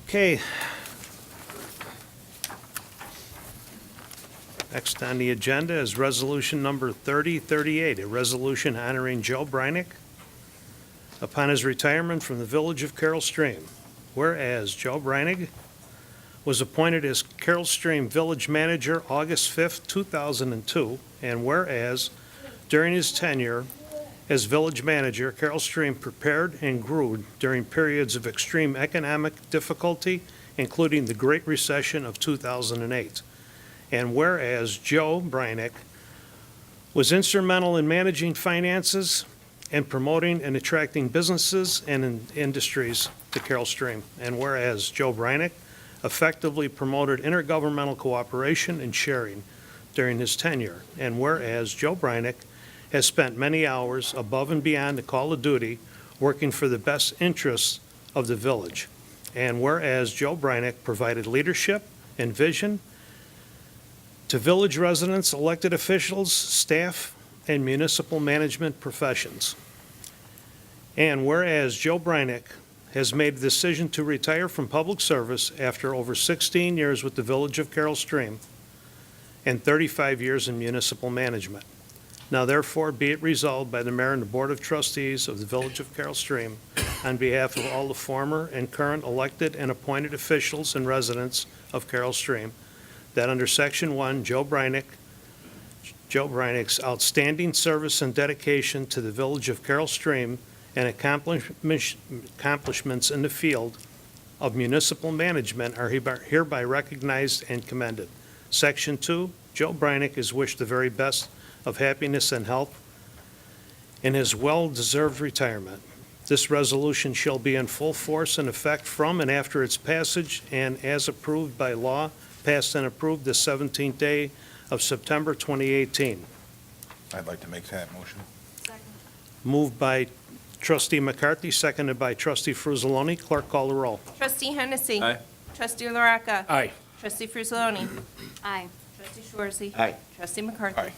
Okay. Next on the agenda is resolution number 3038, a resolution honoring Joe Breinig upon his retirement from the village of Carroll Stream. Whereas Joe Breinig was appointed as Carroll Stream Village Manager August 5th, 2002, and whereas during his tenure as village manager, Carroll Stream prepared and grew during periods of extreme economic difficulty, including the Great Recession of 2008. And whereas Joe Breinig was instrumental in managing finances and promoting and attracting businesses and industries to Carroll Stream. And whereas Joe Breinig effectively promoted intergovernmental cooperation and sharing during his tenure. And whereas Joe Breinig has spent many hours above and beyond the call of duty working for the best interests of the village. And whereas Joe Breinig provided leadership and vision to village residents, elected officials, staff, and municipal management professions. And whereas Joe Breinig has made the decision to retire from public service after over 16 years with the village of Carroll Stream and 35 years in municipal management. Now therefore be it resolved by the mayor and the board of trustees of the village of Carroll Stream on behalf of all the former and current elected and appointed officials and residents of Carroll Stream that under Section 1, Joe Breinig's outstanding service and dedication to the village of Carroll Stream and accomplishments in the field of municipal management are hereby recognized and commended. Section 2, Joe Breinig is wished the very best of happiness and health in his well-deserved retirement. This resolution shall be in full force and effect from and after its passage and as approved by law, passed and approved the 17th day of September 2018. I'd like to make that motion. Second. Moved by Trustee McCarthy, seconded by Trustee Fruzzoloni. Clerk, call the roll. Trustee Hennessy. Aye. Trustee LaRocca. Aye. Trustee Fruzzoloni. Aye. Trustee Shorsey. Aye. Trustee McCarthy. Aye.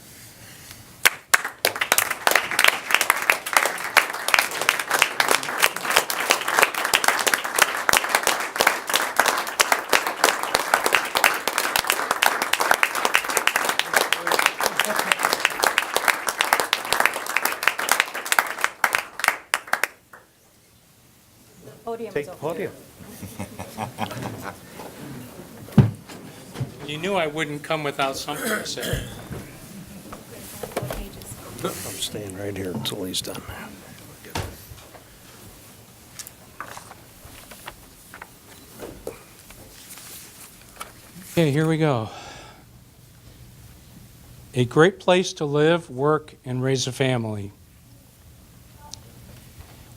Podium Take is the over there. podium. You knew I wouldn't come without something to say. I'm staying right here until he's done. Okay, here we go. A great place to live, work, and raise a family.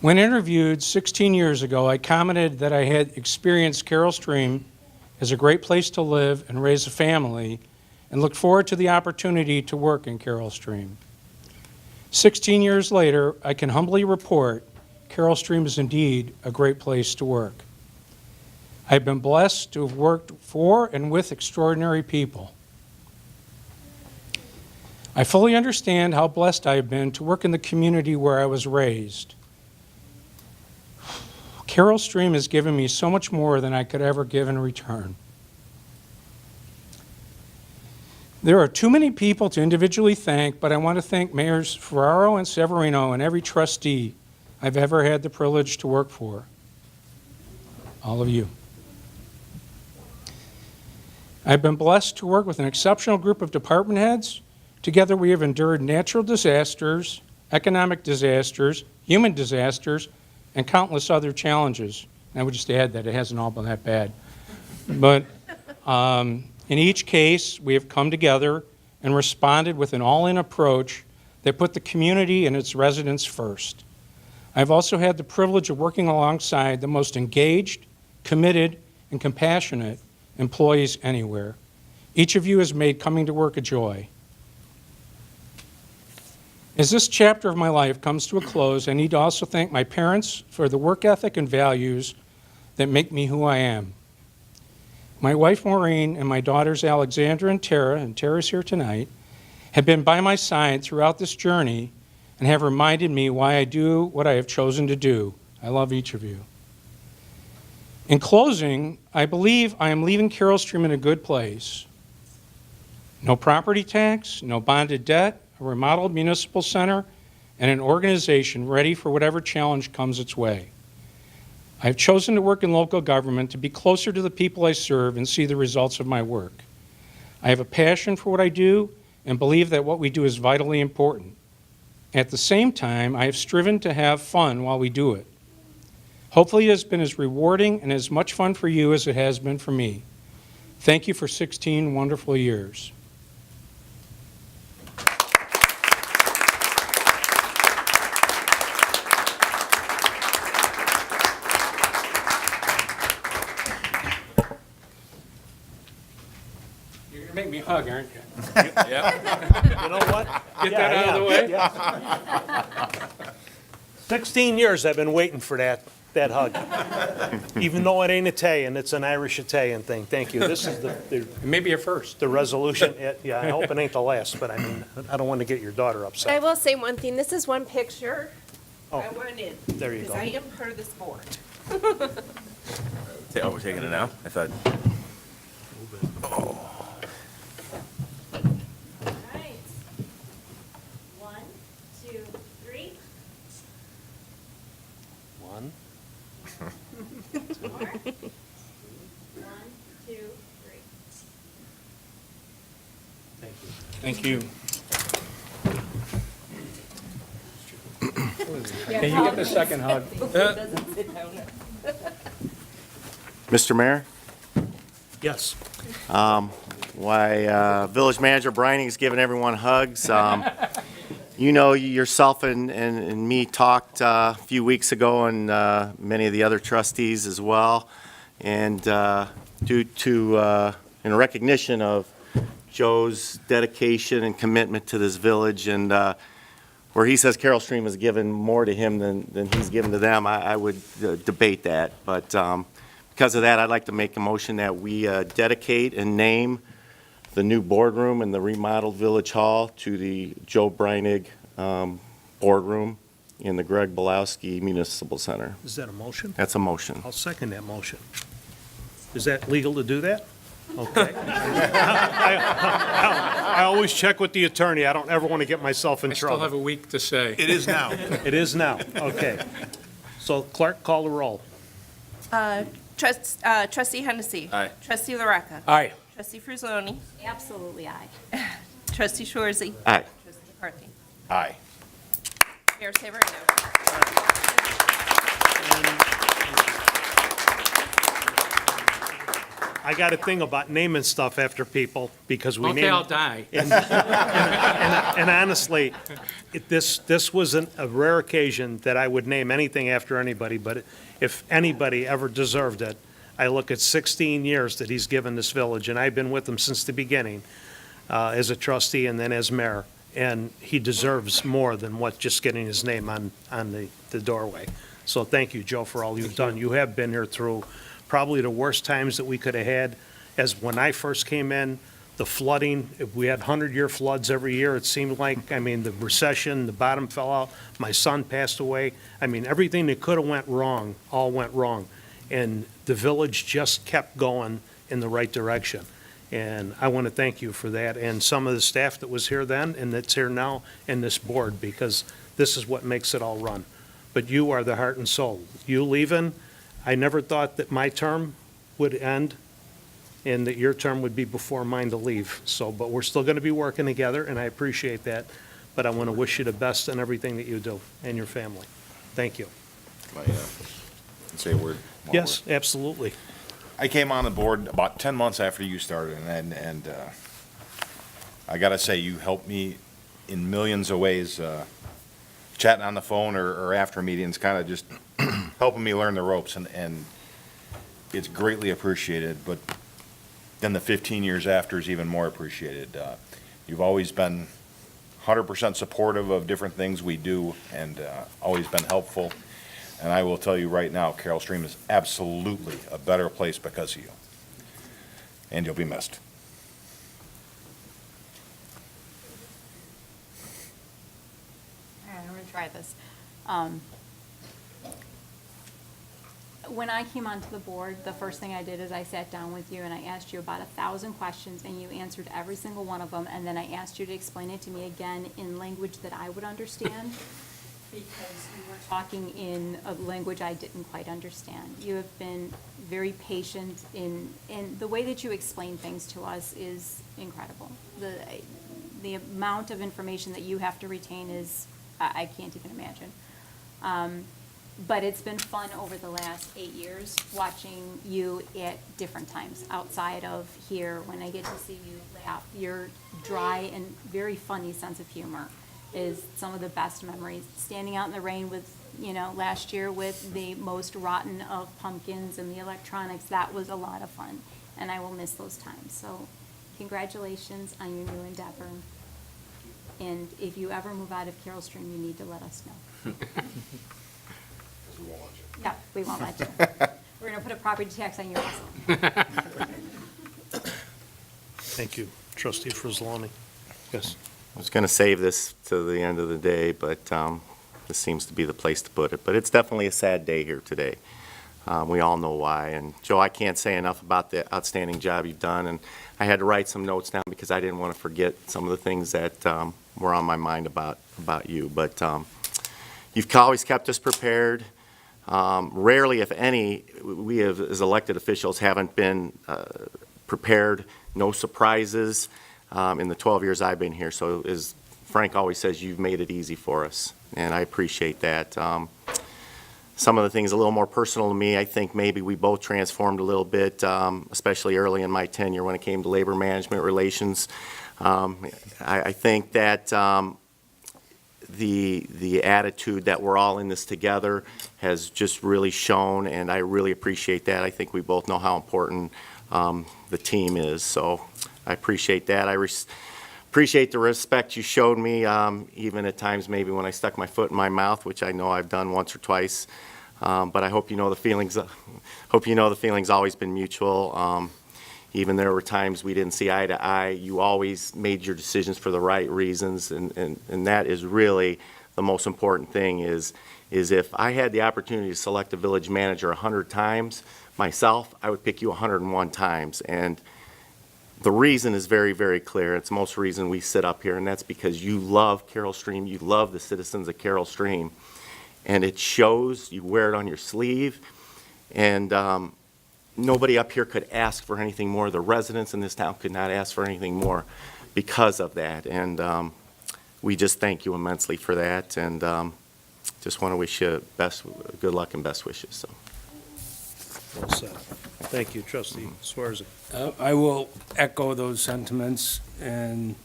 When interviewed 16 years ago, I commented that I had experienced Carroll Stream as a great place to live and raise a family and looked forward to the opportunity to work in Carroll Stream. 16 years later, I can humbly report Carroll Stream is indeed a great place to work. I've been blessed to have worked for and with extraordinary people. I fully understand how blessed I have been to work in the community where I was raised. Carroll Stream has given me so much more than I could ever give in return. There are too many people to individually thank, but I want to thank Mayors Ferraro and Severino and every trustee I've ever had the privilege to work for. All of you. I've been blessed to work with an exceptional group of department heads. Together we have endured natural disasters, economic disasters, human disasters, and countless other challenges. And I would just add that it hasn't all been that bad. But in each case, we have come together and responded with an all-in approach that put the community and its residents first. I've also had the privilege of working alongside the most engaged, committed, and compassionate employees anywhere. Each of you has made coming to work a joy. As this chapter of my life comes to a close, I need to also thank my parents for the work ethic and values that make me who I am. My wife Maureen and my daughters Alexandra and Tara's here tonight, have been by my side throughout this journey and have reminded me why I do what I have chosen to do. I love each of you. In closing, I believe I am leaving Carroll Stream in a good place. No property tax, no bonded debt, a remodeled municipal center, and an organization ready for whatever challenge comes its way. I have chosen to work in local government to be closer to the people I serve and see the results of my work. I have a passion for what I do and believe that what we do is vitally important. At the same time, I have striven to have fun while we do it. Hopefully it has been as rewarding and as much fun for you as it has been for me. Thank you for 16 wonderful years. You're going to make me hug, aren't you? You know what? Get that out of the way? 16 years I've been waiting for that hug. Even though it ain't Italian, it's an Irish Italian thing. Thank you. This is It may be a first. the resolution. Yeah, I hope it ain't the last, but I mean, I don't want to get your daughter I upset. will say one thing, this is one picture Oh, I wanted. there you Because go. I am part of this board. Oh, we're taking it now? I thought, Right. 1, 2, 3. One. More. 1, 2, 3. Thank you. Thank you. Can you get the second hug? Mr. Mayor, Yes. why Village Manager Breining's giving everyone hugs. You know, yourself and me talked a few weeks ago, and many of the other trustees as well. And due to, in recognition of Joe's dedication and commitment to this village, and where he says Carroll Stream has given more to him than he's given to them, I would debate that. But because of that, I'd like to make a motion that we dedicate and name the new boardroom in the remodeled Village Hall to the Joe Breinig boardroom in the Greg Belowski Municipal Center. Is that a motion? That's a motion. I'll second that motion. Is that legal to do that? Okay. I always check with the attorney. I don't ever want to get myself in I still have trouble. a week to say. It is now. It is now. Okay. So Clark, call the roll. Trustee Hennessy. Aye. Trustee LaRocca. Aye. Trustee Frizzoni. Absolutely aye. Trustee Shorzy. Aye. Trustee McCarthy. Aye. Mayor Severino. I got a thing about naming stuff after people because we Okay, name. I'll die. And honestly, this was a rare occasion that I would name anything after anybody, but if anybody ever deserved it, I look at 16 years that he's given this village, and I've been with him since the beginning, as a trustee and then as mayor, and he deserves more than what just getting his name on the doorway. So thank you, Joe, for all you've done. You have been here through probably the worst times that we could have had, as when I first came in, the flooding, we had 100-year floods every year, it seemed like. I mean, the recession, the bottom fell out, my son passed away. I mean, everything that could have went wrong, all went wrong. And the village just kept going in the right direction. And I want to thank you for that, and some of the staff that was here then and that's here now, and this board, because this is what makes it all run. But you are the heart and soul. You leaving, I never thought that my term would end and that your term would be before mine to leave. So, but we're still going to be working together, and I appreciate that. But I want to wish you the best in everything that you do and your family. Thank you. Can I, say a word? while Yes, absolutely. I came on the board about 10 months after you started, and I gotta say, you helped me in millions of ways, chatting on the phone or after meetings, kind of just helping me learn the ropes, and it's greatly appreciated, but then the 15 years after is even more appreciated. You've always been 100% supportive of different things we do, and always been helpful. And I will tell you right now, Carroll Stream is absolutely a better place because of you. And you'll be missed. All right, I'm going to try this. when I came onto the board, the first thing I did is I sat down with you and I asked you about 1,000 questions, and you answered every single one of them, and then I asked you to explain it to me again in language that I would understand, because you were talking in a language I didn't quite understand. You have been very patient and the way that you explain things to us is incredible. The amount of information that you have to retain is, I can't even imagine. But it's been fun over the last 8 years, watching you at different times outside of here, when I get to see you laugh. Your dry and very funny sense of humor is some of the best memories. Standing out in the rain with, last year with the most rotten of pumpkins and the electronics, that was a lot of fun, and I will miss those times. So congratulations on your new endeavor. And if you ever move out of Carroll Stream, you need to let us know. No, we won't let you. We're going to put a property tax on your house. Thank you. Trustee Frizzlani. Yes. I was going to save this to the end of the day, but this seems to be the place to put it. But it's definitely a sad day here today. We all know why. And Joe, I can't say enough about the outstanding job you've done. And I had to write some notes down because I didn't want to forget some of the things that were on my mind about you. But you've always kept us prepared. Rarely, if any, we have, as elected officials, haven't been prepared. No surprises in the 12 years I've been here. So as Frank always says, you've made it easy for us, and I appreciate that. Some of the things a little more personal to me, I think maybe we both transformed a little bit, especially early in my tenure when it came to labor management relations. I think that the attitude that we're all in this together has just really shown, and I really appreciate that. I think we both know how important the team is, so I appreciate that. I appreciate the respect you showed me, even at times maybe when I stuck my foot in my mouth, which I know I've done once or twice. But I hope you know the feelings. Hope you know the feelings always been mutual. Even there were times we didn't see eye to eye. You always made your decisions for the right reasons, and that is really the most important thing. Is if I had the opportunity to select a village manager 100 times myself, I would pick you 101 times. And the reason is very, very clear. It's the most reason we sit up here, and that's because you love Carroll Stream. You love the citizens of Carroll Stream, and it shows. You wear it on your sleeve, and nobody up here could ask for anything more. The residents in this town could not ask for anything more because of that, and we just thank you immensely for that, and just want to wish you good luck and best wishes. So. Well said. Thank you, Trustee Swarzy. I will echo those sentiments, and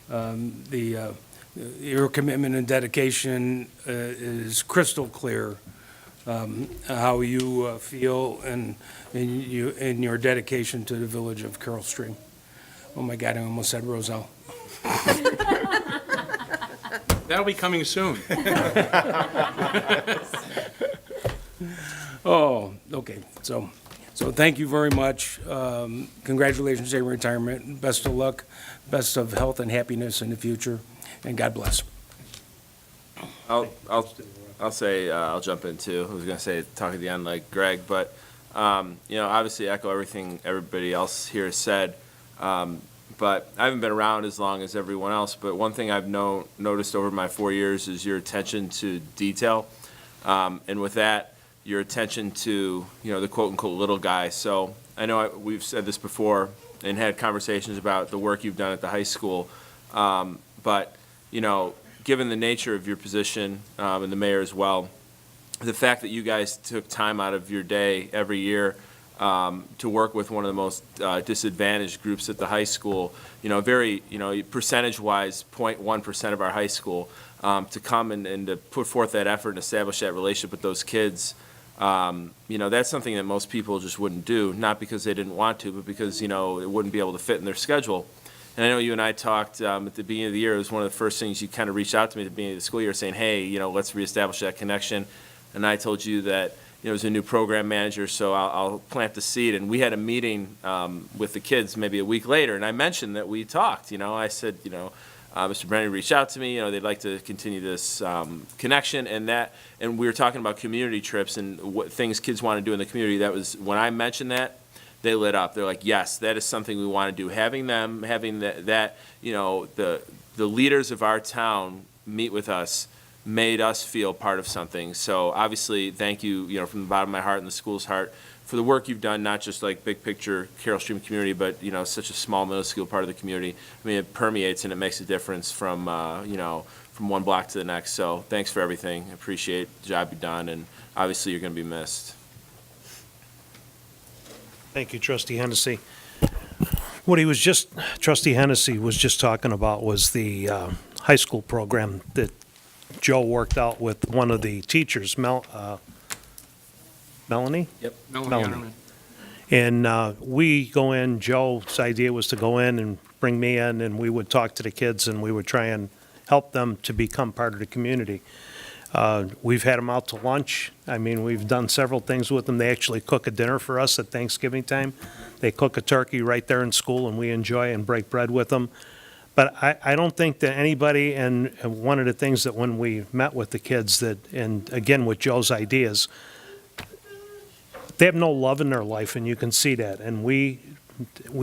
your commitment and dedication is crystal clear, how you feel and your dedication to the village of Carroll Stream. Oh my God, I almost said Roselle. That'll be coming soon. Oh, okay. So thank you very much. Congratulations on your retirement. Best of luck, best of health and happiness in the future, and God bless. I'll say, I'll jump in too. I was gonna say, talk at the end like Greg, but, obviously echo everything everybody else here has said. But I haven't been around as long as everyone else, but one thing I've noticed over my 4 years is your attention to detail. And with that, your attention to, the quote-unquote little guy. So I know we've said this before and had conversations about the work you've done at the high school. But, given the nature of your position, and the mayor as well, the fact that you guys took time out of your day every year to work with one of the most disadvantaged groups at the high school, very, percentage-wise, 0.1% of our high school, to come and to put forth that effort and establish that relationship with those kids, that's something that most people just wouldn't do, not because they didn't want to, but because, it wouldn't be able to fit in their schedule. And I know you and I talked at the beginning of the year. It was one of the first things you kind of reached out to me at the beginning of the school year saying, hey, let's reestablish that connection. And I told you that it was a new program manager, so I'll plant the seed. And we had a meeting with the kids maybe a week later, and I mentioned that we talked. I said, Mr. Breinig reached out to me, they'd like to continue this connection, and we were talking about community trips and what things kids want to do in the community. That was, when I mentioned that, they lit up. They're like, yes, that is something we want to do. Having that, the leaders of our town meet with us made us feel part of something. So obviously, thank you, from the bottom of my heart and the school's heart for the work you've done, not just like big picture Carroll Stream community, but, such a small middle school part of the community. I mean, it permeates and it makes a difference from one block to the next. So thanks for everything. I appreciate the job you've done, and obviously you're going to be missed. Thank you, Trustee Hennessy. Trustee Hennessy was just talking about was the high school program that Joe worked out with one of the teachers, Melanie? Yep. Melanie. And we go in, Joe's idea was to go in and bring me in, and we would talk to the kids, and we would try and help them to become part of the community. We've had them out to lunch. I mean, we've done several things with them. They actually cook a dinner for us at Thanksgiving time. They cook a turkey right there in school, and we enjoy and break bread with them. But I don't think that anybody, and one of the things that when we met with the kids and again, with Joe's ideas, they have no love in their life, and you can see that. And we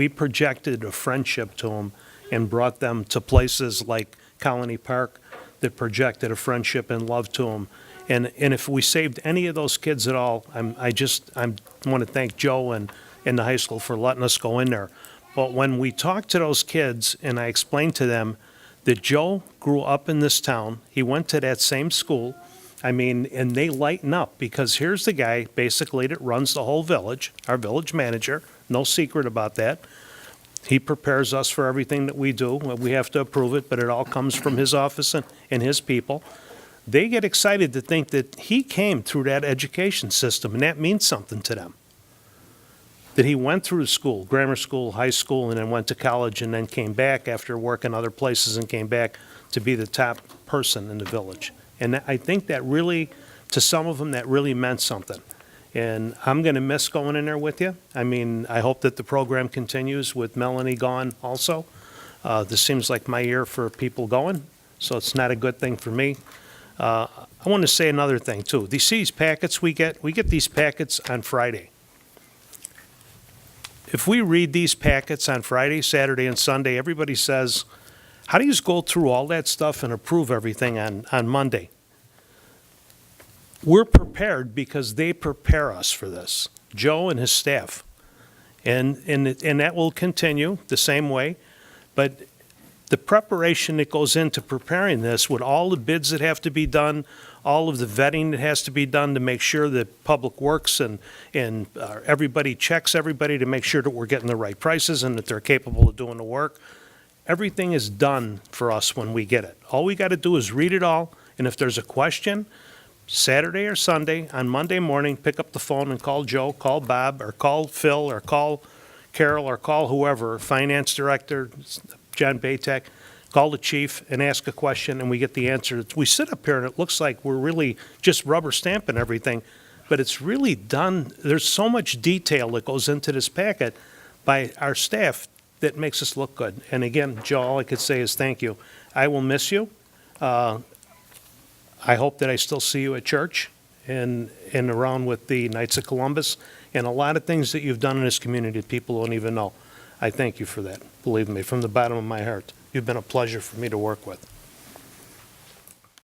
projected a friendship to them and brought them to places like Colony Park that projected a friendship and love to them. And if we saved any of those kids at all, I want to thank Joe and the high school for letting us go in there. But when we talked to those kids and I explained to them that Joe grew up in this town, he went to that same school, I mean, and they lighten up because here's the guy basically that runs the whole village, our village manager, no secret about that. He prepares us for everything that we do. We have to approve it, but it all comes from his office and his people. They get excited to think that he came through that education system, and that means something to them. That he went through school, grammar school, high school, and then went to college and then came back after working other places and came back to be the top person in the village. And I think that really, to some of them, that really meant something. And I'm going to miss going in there with you. I mean, I hope that the program continues with Melanie gone also. This seems like my year for people going, so it's not a good thing for me. I want to say another thing, too. These packets we get these packets on Friday. If we read these packets on Friday, Saturday, and Sunday, everybody says, how do you go through all that stuff and approve everything on Monday? We're prepared because they prepare us for this, Joe and his staff. And that will continue the same way. But the preparation that goes into preparing this, with all the bids that have to be done, all of the vetting that has to be done to make sure that Public Works and everybody checks everybody to make sure that we're getting the right prices and that they're capable of doing the work. Everything is done for us when we get it. All we got to do is read it all, and if there's a question, Saturday or Sunday, on Monday morning, pick up the phone and call Joe, call Bob, or call Phil, or call Carol, or call whoever, Finance Director, John Baytek, call the chief and ask a question, and we get the answer. We sit up here, and it looks like we're really just rubber stamping everything, but it's really done. There's so much detail that goes into this packet by our staff that makes us look good. And again, Joe, all I could say is thank you. I will miss you. I hope that I still see you at church and around with the Knights of Columbus and a lot of things that you've done in this community that people don't even know. I thank you for that, believe me, from the bottom of my heart. You've been a pleasure for me to work with.